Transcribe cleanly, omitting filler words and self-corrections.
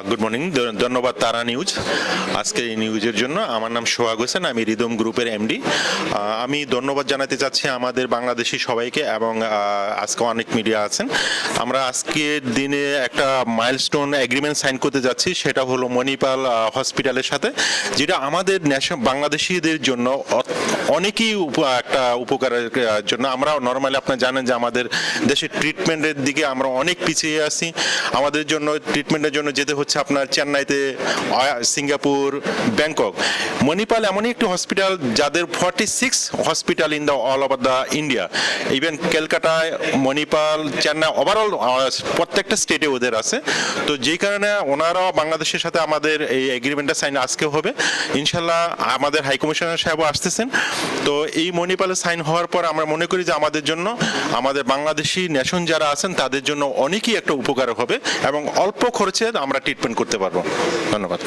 Good morning, ধন্যবাদ তারা news. আজকে এই নিউজের জন্য। আমার নাম সোহাগ হোসেন, আমি রিদম গ্রুপের এমডি। আমি ধন্যবাদ জানাতে চাচ্ছি আমাদের বাংলাদেশি সবাইকে, এবং আজকে অনেক মিডিয়া আছেন। আমরা আজকের দিনে একটা মাইলস্টোন এগ্রিমেন্ট সাইন করতে যাচ্ছি, সেটা হলো মণিপাল হসপিটালের সাথে, যেটা আমাদের বাংলাদেশিদের জন্য অনেকই একটা উপকারের জন্য। আমরা নর্মালি আপনারা জানেন যে আমাদের দেশের ট্রিটমেন্টের দিকে আমরা অনেক পিছিয়ে আছি। আমাদের জন্য ট্রিটমেন্টের জন্য যেতে হচ্ছে আপনার চেন্নাইতে, সিঙ্গাপুর, ব্যাংকক। মণিপাল এমনই একটি হসপিটাল যাদের 46 hospital in the all over the India, even ক্যালকাটায়, মণিপাল, চেন্নাই, ওভারঅল প্রত্যেকটা স্টেটে ওদের আছে। তো যেই কারণে ওনারাও বাংলাদেশের সাথে আমাদের এই এগ্রিমেন্টটা সাইন আজকে হবে ইনশাল্লাহ। আমাদের হাই কমিশনার সাহেবও আসতেছেন। তো এই মণিপালে সাইন হওয়ার পর আমরা মনে করি যে আমাদের জন্য, আমাদের বাংলাদেশি ন্যাশন যারা আছেন তাদের জন্য অনেকই একটা উপকার হবে, এবং অল্প খরচে আমরা ট্রিটমেন্ট করতে পারবো। ধন্যবাদ।